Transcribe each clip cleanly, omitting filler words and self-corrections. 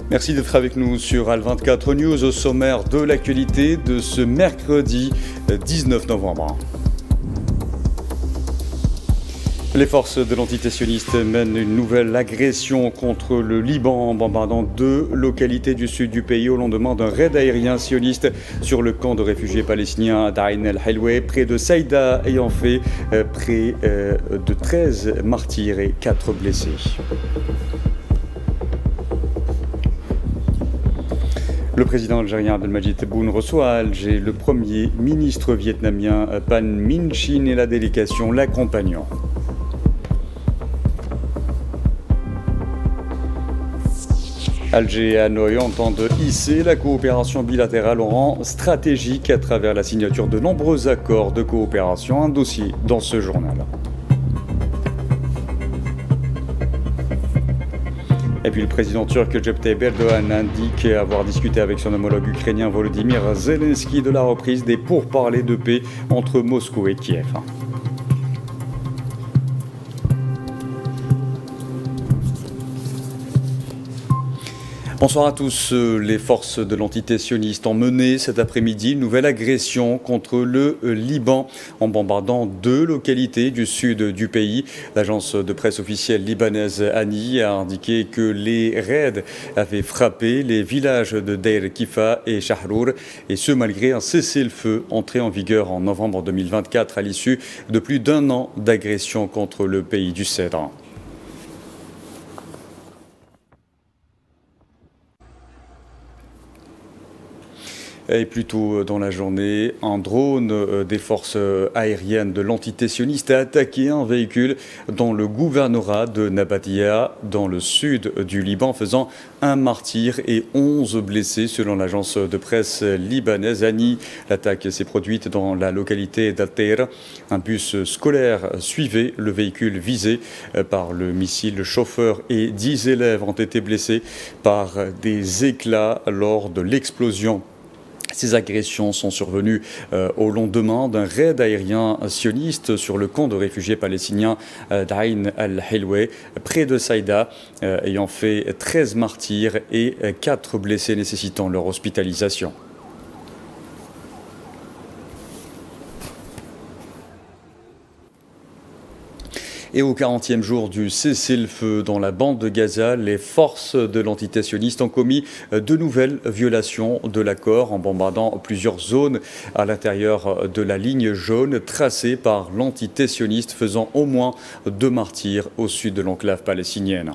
Merci d'être avec nous sur Al24 News au sommaire de l'actualité de ce mercredi 19 novembre. Les forces de l'entité sioniste mènent une nouvelle agression contre le Liban en bombardant 2 localités du sud du pays au lendemain d'un raid aérien sioniste sur le camp de réfugiés palestiniens d'Ain el-Hilweh, près de Saïda, ayant fait près de 13 martyrs et 4 blessés. Le président algérien Abdelmadjid Tebboune reçoit à Alger le premier ministre vietnamien Pham Minh Chinh et la délégation l'accompagnant. Alger et Hanoï entendent hisser la coopération bilatérale au rang stratégique à travers la signature de nombreux accords de coopération, un dossier dans ce journal. Et puis le président turc Recep Tayyip Erdogan indique avoir discuté avec son homologue ukrainien Volodymyr Zelensky de la reprise des pourparlers de paix entre Moscou et Kiev. Bonsoir à tous. Les forces de l'entité sioniste ont mené cet après-midi une nouvelle agression contre le Liban en bombardant 2 localités du sud du pays. L'agence de presse officielle libanaise ANI a indiqué que les raids avaient frappé les villages de Deir Kifa et Shahrour, et ce malgré un cessez-le-feu entré en vigueur en novembre 2024 à l'issue de plus d'1 an d'agression contre le pays du Cèdre. Et plus tôt dans la journée, un drone des forces aériennes de l'entité sioniste a attaqué un véhicule dans le gouvernorat de Nabatia, dans le sud du Liban, faisant 1 martyr et 11 blessés, selon l'agence de presse libanaise ANI. L'attaque s'est produite dans la localité d'Al-Tair. Un bus scolaire suivait le véhicule visé par le missile. Le chauffeur et 10 élèves ont été blessés par des éclats lors de l'explosion. Ces agressions sont survenues au lendemain d'un raid aérien sioniste sur le camp de réfugiés palestiniens d'Ain el-Hilweh, près de Saïda, ayant fait 13 martyrs et 4 blessés nécessitant leur hospitalisation. Et au 40e jour du cessez-le-feu dans la bande de Gaza, les forces de l'entité sioniste ont commis de nouvelles violations de l'accord en bombardant plusieurs zones à l'intérieur de la ligne jaune tracée par l'entité sioniste, faisant au moins 2 martyrs au sud de l'enclave palestinienne.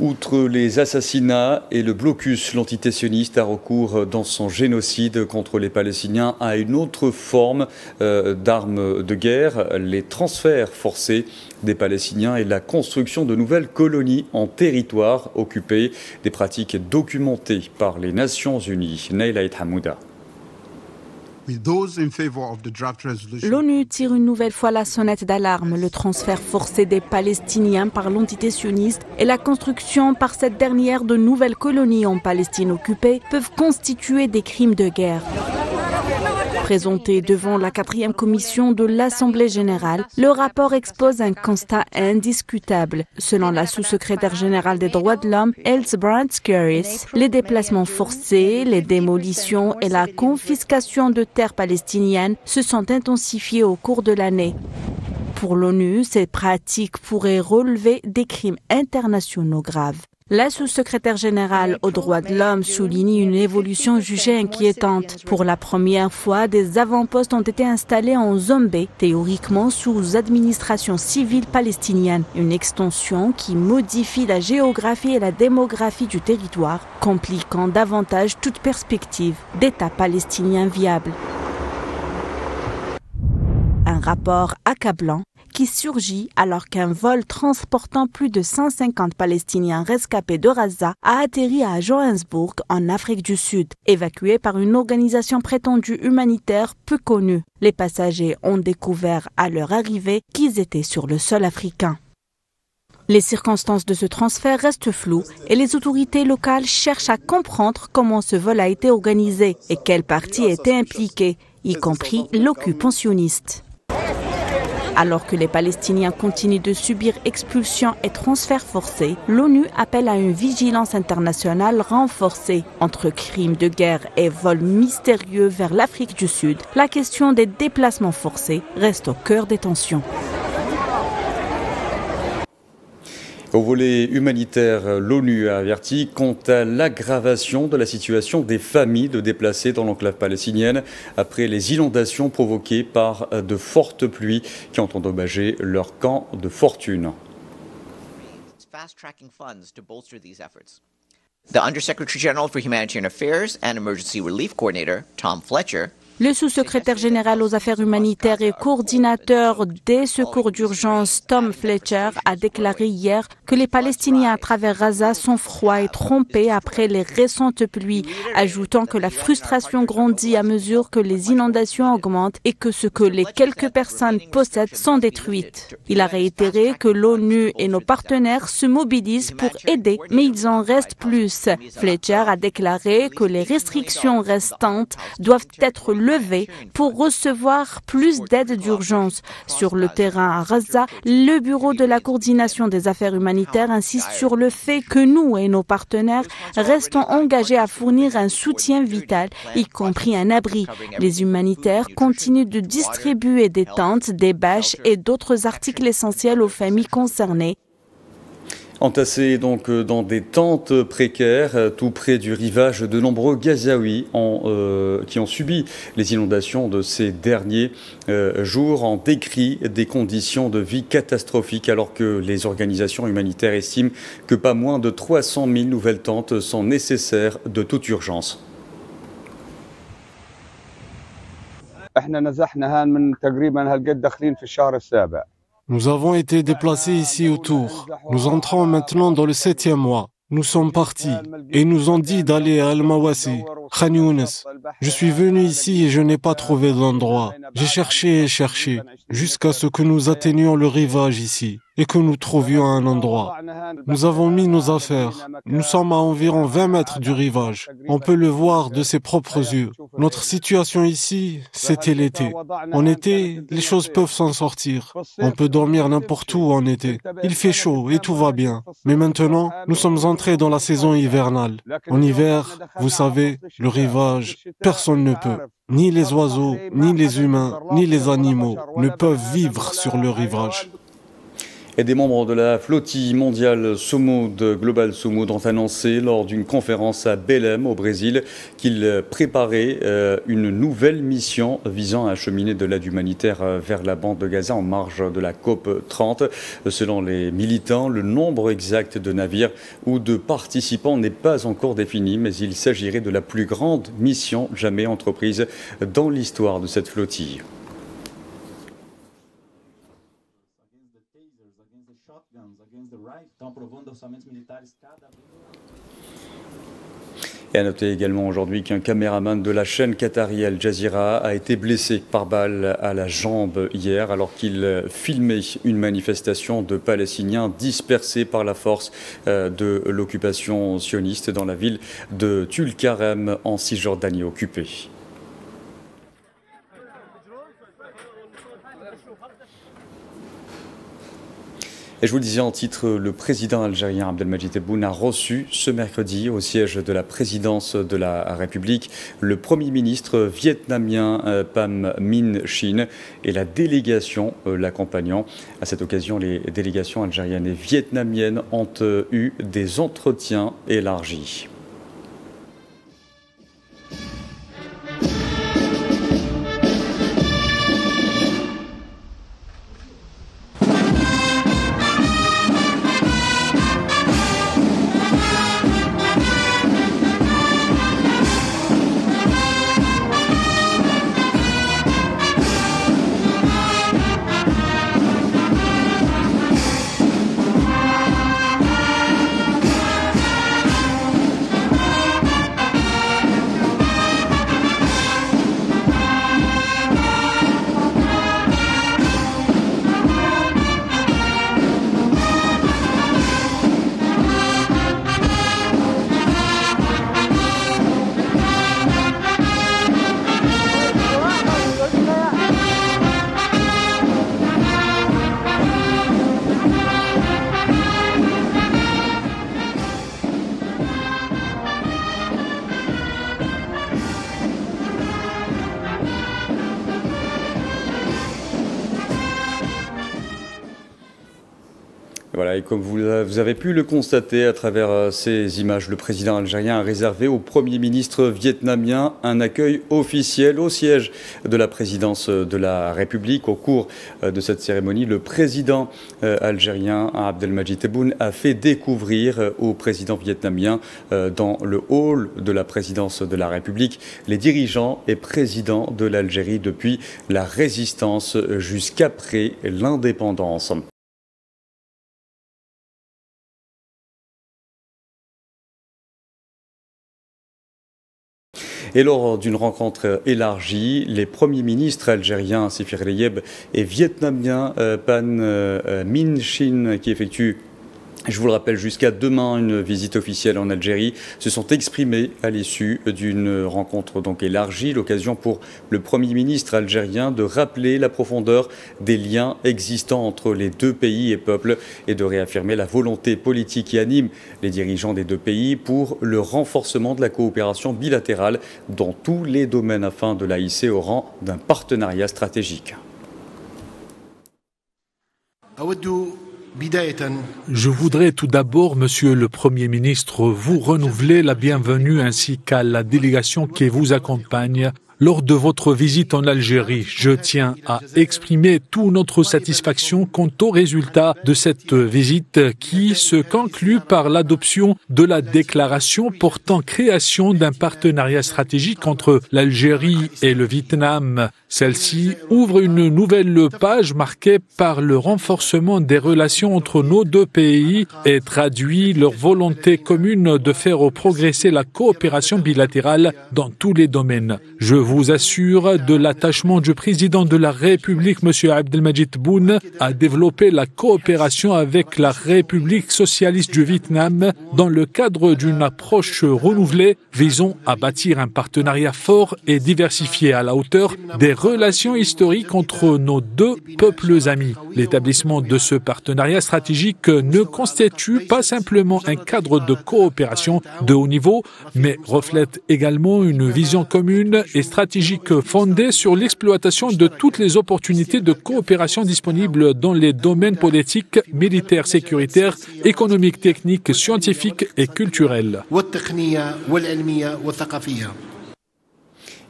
Outre les assassinats et le blocus, l'entité sioniste a recours dans son génocide contre les Palestiniens à une autre forme d'armes de guerre, les transferts forcés des Palestiniens et la construction de nouvelles colonies en territoire occupé, des pratiques documentées par les Nations Unies. Naila Hamouda. L'ONU tire une nouvelle fois la sonnette d'alarme. Le transfert forcé des Palestiniens par l'entité sioniste et la construction par cette dernière de nouvelles colonies en Palestine occupée peuvent constituer des crimes de guerre. Présenté devant la 4e commission de l'Assemblée générale, le rapport expose un constat indiscutable. Selon la sous-secrétaire générale des droits de l'homme, Else Brandt-Skerris, les déplacements forcés, les démolitions et la confiscation de terres palestiniennes se sont intensifiés au cours de l'année. Pour l'ONU, ces pratiques pourraient relever des crimes internationaux graves. La sous-secrétaire générale aux droits de l'homme souligne une évolution jugée inquiétante. Pour la première fois, des avant-postes ont été installés en Zombé, théoriquement sous administration civile palestinienne. Une extension qui modifie la géographie et la démographie du territoire, compliquant davantage toute perspective d'État palestinien viable. Un rapport accablant qui surgit alors qu'un vol transportant plus de 150 Palestiniens rescapés de Raza a atterri à Johannesburg, en Afrique du Sud, évacué par une organisation prétendue humanitaire peu connue. Les passagers ont découvert à leur arrivée qu'ils étaient sur le sol africain. Les circonstances de ce transfert restent floues et les autorités locales cherchent à comprendre comment ce vol a été organisé et quelle partie était impliquée. y compris l'occupationniste. Alors que les Palestiniens continuent de subir expulsions et transferts forcés, l'ONU appelle à une vigilance internationale renforcée. Entre crimes de guerre et vols mystérieux vers l'Afrique du Sud, la question des déplacements forcés reste au cœur des tensions. Au volet humanitaire, l'ONU a averti quant à l'aggravation de la situation des familles de déplacés dans l'enclave palestinienne après les inondations provoquées par de fortes pluies qui ont endommagé leur camp de fortune. The Undersecretary General for Humanitarian Affairs and Emergency Relief Coordinator, Tom Fletcher, le sous-secrétaire général aux affaires humanitaires et coordinateur des secours d'urgence Tom Fletcher a déclaré hier que les Palestiniens à travers Gaza sont froids et trompés après les récentes pluies, ajoutant que la frustration grandit à mesure que les inondations augmentent et que ce que les quelques personnes possèdent sont détruites. Il a réitéré que l'ONU et nos partenaires se mobilisent pour aider, mais ils en restent plus. Fletcher a déclaré que les restrictions restantes doivent être levées pour recevoir plus d'aide d'urgence. Sur le terrain à Gaza, le bureau de la coordination des affaires humanitaires insiste sur le fait que nous et nos partenaires restons engagés à fournir un soutien vital, y compris un abri. Les humanitaires continuent de distribuer des tentes, des bâches et d'autres articles essentiels aux familles concernées. Entassés donc dans des tentes précaires tout près du rivage, de nombreux Gazaouis qui ont subi les inondations de ces derniers jours en décrit des conditions de vie catastrophiques alors que les organisations humanitaires estiment que pas moins de 300 000 nouvelles tentes sont nécessaires de toute urgence. Nous avons été déplacés ici autour. Nous entrons maintenant dans le 7e mois. Nous sommes partis et ils nous ont dit d'aller à Al-Mawasi, Khan Younes. Je suis venu ici et je n'ai pas trouvé d'endroit. J'ai cherché et cherché jusqu'à ce que nous atteignions le rivage ici et que nous trouvions un endroit. Nous avons mis nos affaires. Nous sommes à environ 20 mètres du rivage. On peut le voir de ses propres yeux. Notre situation ici, c'était l'été. En été, les choses peuvent s'en sortir. On peut dormir n'importe où en été. Il fait chaud et tout va bien. Mais maintenant, nous sommes entrés dans la saison hivernale. En hiver, vous savez, le rivage, personne ne peut. Ni les oiseaux, ni les humains, ni les animaux ne peuvent vivre sur le rivage. Et des membres de la flottille mondiale Somoud, Global Somoud, ont annoncé lors d'une conférence à Belém, au Brésil, qu'ils préparaient une nouvelle mission visant à acheminer de l'aide humanitaire vers la bande de Gaza en marge de la COP 30. Selon les militants, le nombre exact de navires ou de participants n'est pas encore défini, mais il s'agirait de la plus grande mission jamais entreprise dans l'histoire de cette flottille. Et à noter également aujourd'hui qu'un caméraman de la chaîne qatari Al Jazeera a été blessé par balle à la jambe hier alors qu'il filmait une manifestation de Palestiniens dispersés par la force de l'occupation sioniste dans la ville de Tulkarem en Cisjordanie occupée. Et je vous le disais en titre, le président algérien Abdelmadjid Tebboune a reçu ce mercredi au siège de la présidence de la République le Premier ministre vietnamien Pham Minh Chinh et la délégation l'accompagnant. À cette occasion, les délégations algériennes et vietnamiennes ont eu des entretiens élargis. Voilà, et comme vous avez pu le constater à travers ces images, le président algérien a réservé au Premier ministre vietnamien un accueil officiel au siège de la présidence de la République. Au cours de cette cérémonie, le président algérien Abdelmadjid Tebboune a fait découvrir au président vietnamien dans le hall de la présidence de la République les dirigeants et présidents de l'Algérie depuis la résistance jusqu'après l'indépendance. Et lors d'une rencontre élargie, les premiers ministres algériens Sifir Leyeb et vietnamiens Pan Minh Chin, qui effectuent, je vous le rappelle, jusqu'à demain une visite officielle en Algérie, se sont exprimés à l'issue d'une rencontre donc élargie. L'occasion pour le Premier ministre algérien de rappeler la profondeur des liens existants entre les deux pays et peuples et de réaffirmer la volonté politique qui anime les dirigeants des deux pays pour le renforcement de la coopération bilatérale dans tous les domaines afin de la hisser au rang d'un partenariat stratégique. Je voudrais tout d'abord, Monsieur le Premier ministre, vous renouveler la bienvenue ainsi qu'à la délégation qui vous accompagne lors de votre visite en Algérie. Je tiens à exprimer toute notre satisfaction quant aux résultats de cette visite qui se conclut par l'adoption de la déclaration portant création d'un partenariat stratégique entre l'Algérie et le Vietnam. Celle-ci ouvre une nouvelle page marquée par le renforcement des relations entre nos deux pays et traduit leur volonté commune de faire progresser la coopération bilatérale dans tous les domaines. Je vous assure de l'attachement du président de la République, M. Abdelmadjid Tebboune, à développer la coopération avec la République socialiste du Vietnam dans le cadre d'une approche renouvelée visant à bâtir un partenariat fort et diversifié à la hauteur des relations historiques entre nos deux peuples amis. L'établissement de ce partenariat stratégique ne constitue pas simplement un cadre de coopération de haut niveau, mais reflète également une vision commune et stratégique fondée sur l'exploitation de toutes les opportunités de coopération disponibles dans les domaines politiques, militaires, sécuritaires, économiques, techniques, scientifiques et culturels.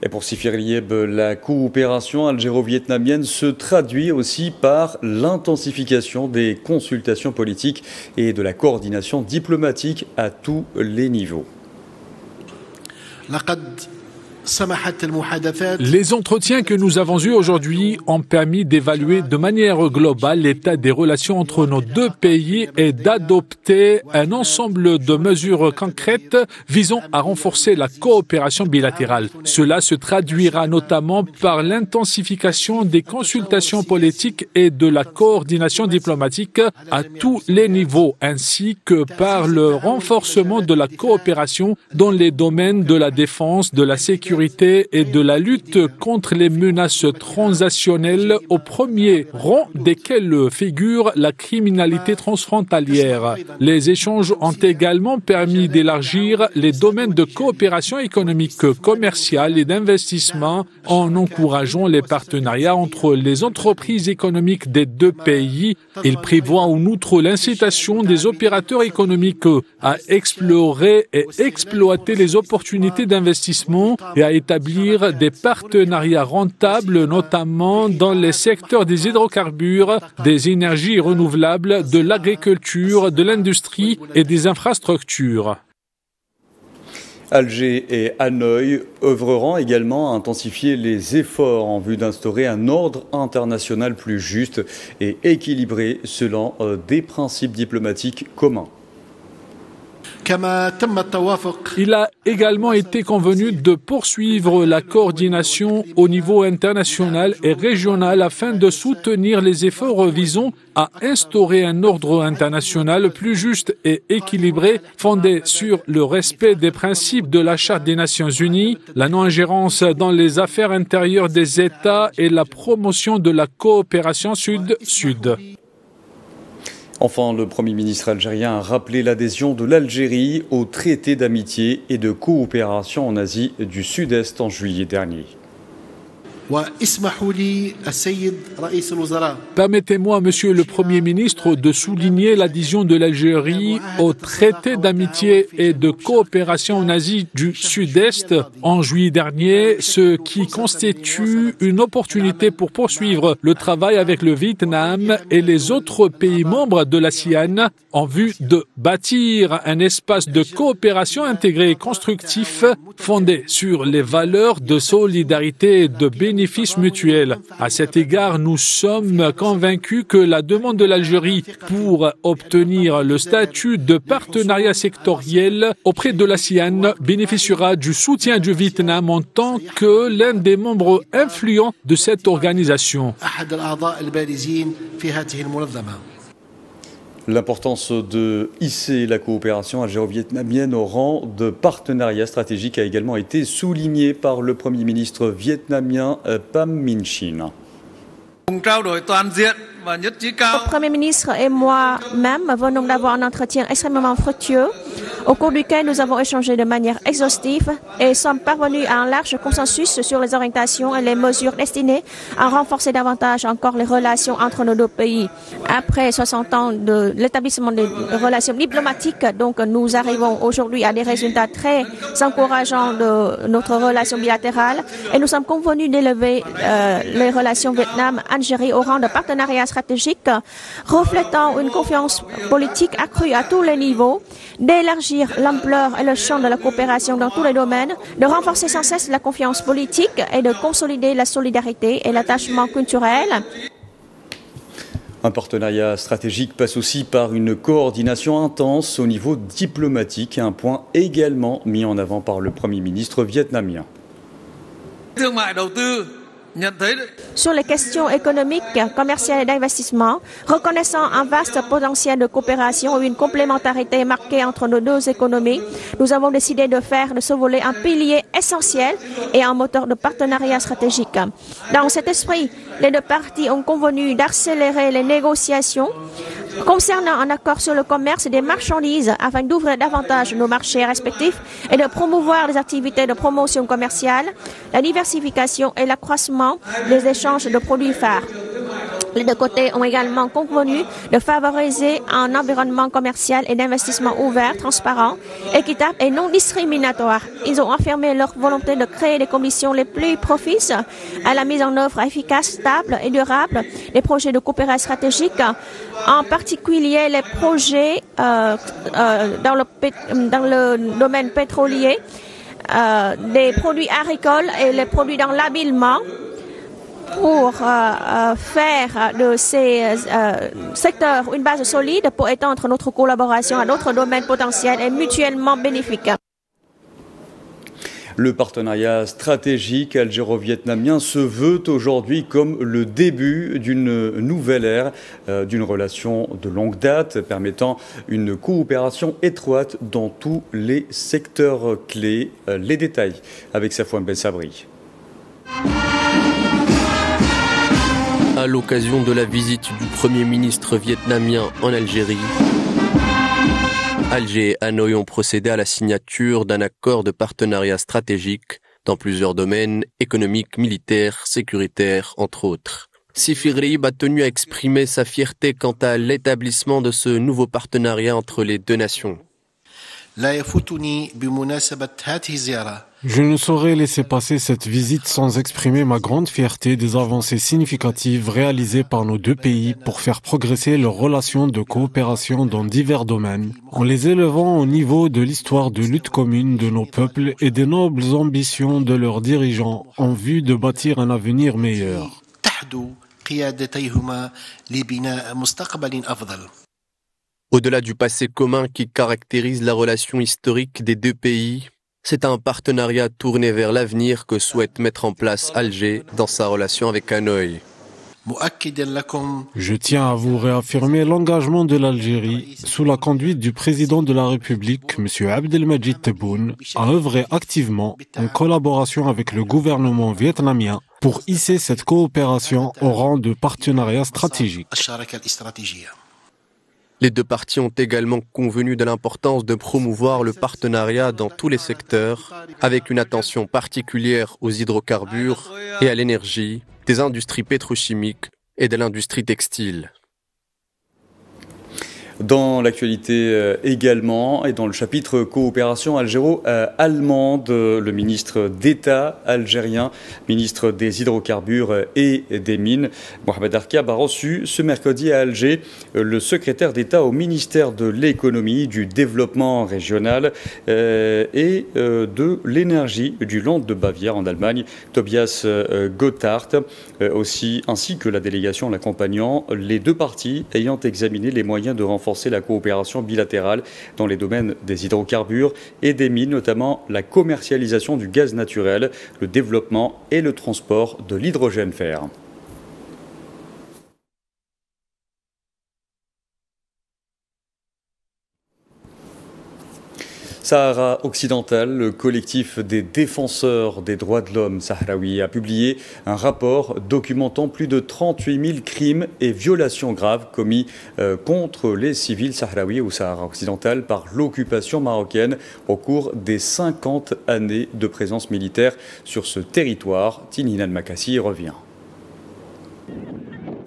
Et pour Sifir Leyeb, la coopération algéro-vietnamienne se traduit aussi par l'intensification des consultations politiques et de la coordination diplomatique à tous les niveaux. Les entretiens que nous avons eus aujourd'hui ont permis d'évaluer de manière globale l'état des relations entre nos deux pays et d'adopter un ensemble de mesures concrètes visant à renforcer la coopération bilatérale. Cela se traduira notamment par l'intensification des consultations politiques et de la coordination diplomatique à tous les niveaux, ainsi que par le renforcement de la coopération dans les domaines de la défense, de la sécurité et de la lutte contre les menaces transactionnelles, au premier rang desquelles figure la criminalité transfrontalière. Les échanges ont également permis d'élargir les domaines de coopération économique, commerciale et d'investissement en encourageant les partenariats entre les entreprises économiques des deux pays. Il prévoit en outre l'incitation des opérateurs économiques à explorer et exploiter les opportunités d'investissement et à établir des partenariats rentables, notamment dans les secteurs des hydrocarbures, des énergies renouvelables, de l'agriculture, de l'industrie et des infrastructures. Alger et Hanoï œuvreront également à intensifier les efforts en vue d'instaurer un ordre international plus juste et équilibré selon des principes diplomatiques communs. Il a également été convenu de poursuivre la coordination au niveau international et régional afin de soutenir les efforts visant à instaurer un ordre international plus juste et équilibré, fondé sur le respect des principes de la Charte des Nations Unies, la non-ingérence dans les affaires intérieures des États et la promotion de la coopération sud-sud. Enfin, le Premier ministre algérien a rappelé l'adhésion de l'Algérie au traité d'amitié et de coopération en Asie du Sud-Est en juillet dernier. Permettez-moi, Monsieur le Premier ministre, de souligner l'adhésion de l'Algérie au traité d'amitié et de coopération en Asie du Sud-Est en juillet dernier, ce qui constitue une opportunité pour poursuivre le travail avec le Vietnam et les autres pays membres de l'ASEAN en vue de bâtir un espace de coopération intégré et constructif fondé sur les valeurs de solidarité et de bénéfices mutuels. À cet égard, nous sommes convaincus que la demande de l'Algérie pour obtenir le statut de partenariat sectoriel auprès de l'ASEAN bénéficiera du soutien du Vietnam en tant que l'un des membres influents de cette organisation. L'importance de hisser la coopération algéro-vietnamienne au rang de partenariat stratégique a également été soulignée par le Premier ministre vietnamien Pham Minh Chinh. Le Premier ministre et moi-même venons d'avoir un entretien extrêmement fructueux au cours duquel nous avons échangé de manière exhaustive et sommes parvenus à un large consensus sur les orientations et les mesures destinées à renforcer davantage encore les relations entre nos deux pays. Après 60 ans de l'établissement des relations diplomatiques, donc nous arrivons aujourd'hui à des résultats très encourageants de notre relation bilatérale et nous sommes convenus d'élever les relations Vietnam-Algérie au rang de partenariat stratégique, reflétant une confiance politique accrue à tous les niveaux, d'élargir l'ampleur et le champ de la coopération dans tous les domaines, de renforcer sans cesse la confiance politique et de consolider la solidarité et l'attachement culturel. Un partenariat stratégique passe aussi par une coordination intense au niveau diplomatique, un point également mis en avant par le Premier ministre vietnamien. Sur les questions économiques, commerciales et d'investissement, reconnaissant un vaste potentiel de coopération et une complémentarité marquée entre nos deux économies, nous avons décidé de faire de ce volet un pilier essentiel et un moteur de partenariat stratégique. Dans cet esprit, les deux parties ont convenu d'accélérer les négociations concernant un accord sur le commerce des marchandises afin d'ouvrir davantage nos marchés respectifs et de promouvoir les activités de promotion commerciale, la diversification et l'accroissement des échanges de produits phares. Les deux côtés ont également convenu de favoriser un environnement commercial et d'investissement ouvert, transparent, équitable et non discriminatoire. Ils ont affirmé leur volonté de créer les conditions les plus propices à la mise en œuvre efficace, stable et durable des projets de coopération stratégique, en particulier les projets dans le domaine pétrolier, des produits agricoles et les produits dans l'habillement, pour faire de ces secteurs une base solide pour étendre notre collaboration à d'autres domaines potentiels et mutuellement bénéfiques. Le partenariat stratégique algéro-vietnamien se veut aujourd'hui comme le début d'une nouvelle ère, d'une relation de longue date permettant une coopération étroite dans tous les secteurs clés. Les détails avec Safouane Ben Sabri. À l'occasion de la visite du Premier ministre vietnamien en Algérie, Alger et Hanoï ont procédé à la signature d'un accord de partenariat stratégique dans plusieurs domaines économiques, militaires, sécuritaires, entre autres. Sifir Reïb a tenu à exprimer sa fierté quant à l'établissement de ce nouveau partenariat entre les deux nations. Je ne saurais laisser passer cette visite sans exprimer ma grande fierté des avancées significatives réalisées par nos deux pays pour faire progresser leurs relations de coopération dans divers domaines, en les élevant au niveau de l'histoire de lutte commune de nos peuples et des nobles ambitions de leurs dirigeants en vue de bâtir un avenir meilleur. Au-delà du passé commun qui caractérise la relation historique des deux pays, c'est un partenariat tourné vers l'avenir que souhaite mettre en place Alger dans sa relation avec Hanoï. Je tiens à vous réaffirmer l'engagement de l'Algérie, sous la conduite du président de la République, M. Abdelmadjid Tebboune, à œuvrer activement, en collaboration avec le gouvernement vietnamien, pour hisser cette coopération au rang de partenariat stratégique. Les deux parties ont également convenu de l'importance de promouvoir le partenariat dans tous les secteurs, avec une attention particulière aux hydrocarbures et à l'énergie, des industries pétrochimiques et de l'industrie textile. Dans l'actualité également, et dans le chapitre coopération algéro-allemande, le ministre d'État algérien, ministre des hydrocarbures et des mines, Mohamed Arkab, a reçu ce mercredi à Alger le secrétaire d'État au ministère de l'économie, du développement régional et de l'énergie du Land de Bavière en Allemagne, Tobias Gotthard, ainsi que la délégation l'accompagnant, les deux parties ayant examiné les moyens de renforcer la coopération bilatérale dans les domaines des hydrocarbures et des mines, notamment la commercialisation du gaz naturel, le développement et le transport de l'hydrogène vert. Sahara occidental, le collectif des défenseurs des droits de l'homme sahraouis a publié un rapport documentant plus de 38 000 crimes et violations graves commis contre les civils sahraouis au Sahara occidental par l'occupation marocaine au cours des 50 années de présence militaire sur ce territoire. Tinine Al-Makassi revient.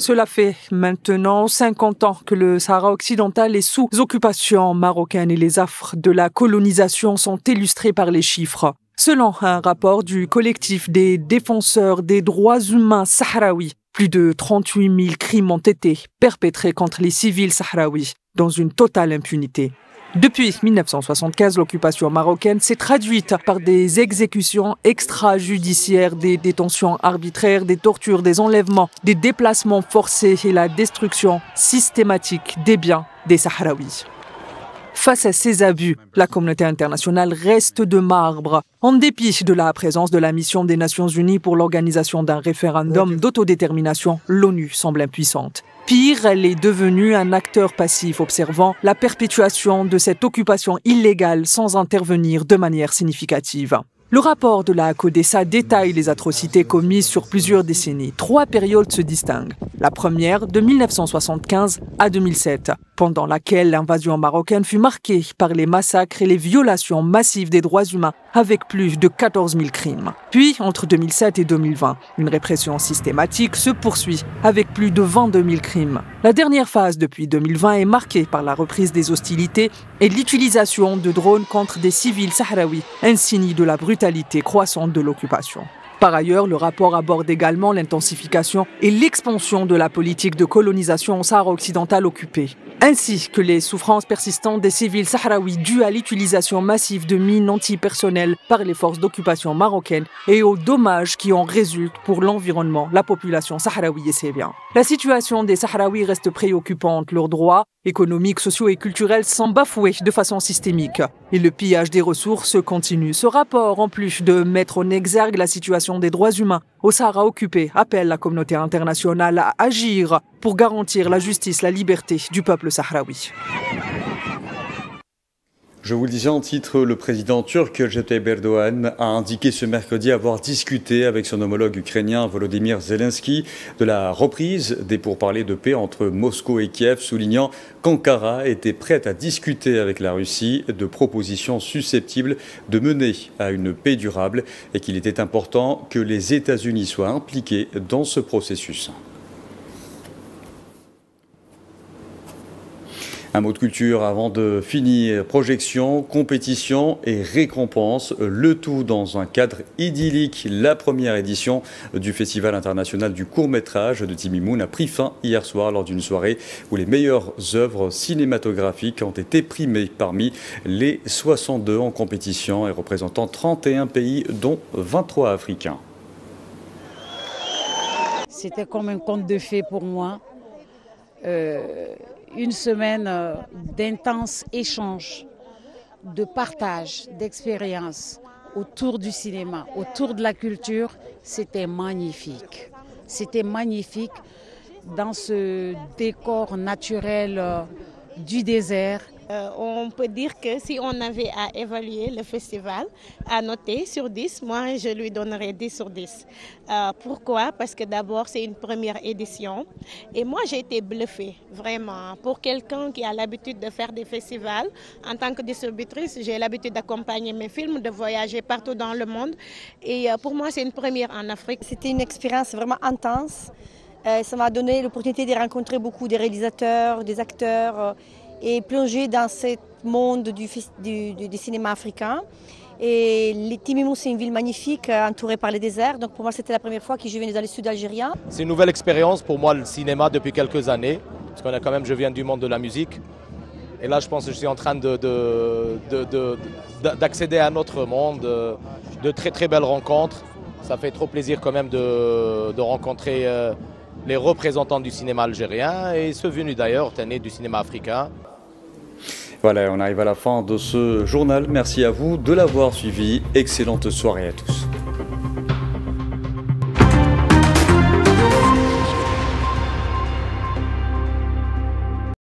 Cela fait maintenant 50 ans que le Sahara occidental est sous occupation marocaine et les affres de la colonisation sont illustrés par les chiffres. Selon un rapport du collectif des défenseurs des droits humains sahraouis, plus de 38 000 crimes ont été perpétrés contre les civils sahraouis dans une totale impunité. Depuis 1975, l'occupation marocaine s'est traduite par des exécutions extrajudiciaires, des détentions arbitraires, des tortures, des enlèvements, des déplacements forcés et la destruction systématique des biens des Sahraouis. Face à ces abus, la communauté internationale reste de marbre. En dépit de la présence de la mission des Nations Unies pour l'organisation d'un référendum d'autodétermination, l'ONU semble impuissante. Pire, elle est devenue un acteur passif observant la perpétuation de cette occupation illégale sans intervenir de manière significative. Le rapport de la CODESA détaille les atrocités commises sur plusieurs décennies. 3 périodes se distinguent. La première, de 1975 à 2007, pendant laquelle l'invasion marocaine fut marquée par les massacres et les violations massives des droits humains, avec plus de 14 000 crimes. Puis, entre 2007 et 2020, une répression systématique se poursuit avec plus de 22 000 crimes. La dernière phase, depuis 2020, est marquée par la reprise des hostilités et l'utilisation de drones contre des civils sahraouis, insigne de la brutalité croissante de l'occupation. Par ailleurs, le rapport aborde également l'intensification et l'expansion de la politique de colonisation au Sahara occidental occupé, ainsi que les souffrances persistantes des civils sahraouis dues à l'utilisation massive de mines antipersonnelles par les forces d'occupation marocaines et aux dommages qui en résultent pour l'environnement, la population sahraoui et ses biens. La situation des Sahraouis reste préoccupante, leurs droits économiques, sociaux et culturels sont bafoués de façon systémique et le pillage des ressources continue. Ce rapport, en plus de mettre en exergue la situation des droits humains au Sahara occupé, appelle la communauté internationale à agir pour garantir la justice, la liberté du peuple sahraoui. Je vous le disais en titre, le président turc Recep Tayyip Erdogan a indiqué ce mercredi avoir discuté avec son homologue ukrainien Volodymyr Zelensky de la reprise des pourparlers de paix entre Moscou et Kiev, soulignant qu'Ankara était prête à discuter avec la Russie de propositions susceptibles de mener à une paix durable et qu'il était important que les États-Unis soient impliqués dans ce processus. Un mot de culture avant de finir. Projection, compétition et récompense, le tout dans un cadre idyllique. La première édition du Festival international du court-métrage de Timimoun a pris fin hier soir lors d'une soirée où les meilleures œuvres cinématographiques ont été primées parmi les 62 en compétition et représentant 31 pays dont 23 africains. C'était comme un conte de fées pour moi. Une semaine d'intenses échanges, de partage, d'expériences autour du cinéma, autour de la culture. C'était magnifique. C'était magnifique dans ce décor naturel du désert On peut dire que si on avait à évaluer le festival, à noter sur 10, moi je lui donnerais 10 sur 10. Pourquoi? Parce que d'abord c'est une première édition et moi j'ai été bluffée, vraiment. Pour quelqu'un qui a l'habitude de faire des festivals, en tant que distributrice, j'ai l'habitude d'accompagner mes films, de voyager partout dans le monde et pour moi c'est une première en Afrique. C'était une expérience vraiment intense. Ça m'a donné l'opportunité de rencontrer beaucoup de réalisateurs, des acteurs et plonger dans ce monde du cinéma africain. Et Timimou, c'est une ville magnifique, entourée par les déserts. Donc pour moi, c'était la première fois que je venais dans le sud algérien. C'est une nouvelle expérience pour moi, le cinéma, depuis quelques années. Parce qu'on a quand même, je viens du monde de la musique. Et là, je pense que je suis en train d'accéder à un autre monde, de très très belles rencontres. Ça fait trop plaisir quand même de rencontrer les représentants du cinéma algérien et ceux venus d'ailleurs, du cinéma africain. Voilà, on arrive à la fin de ce journal. Merci à vous de l'avoir suivi. Excellente soirée à tous.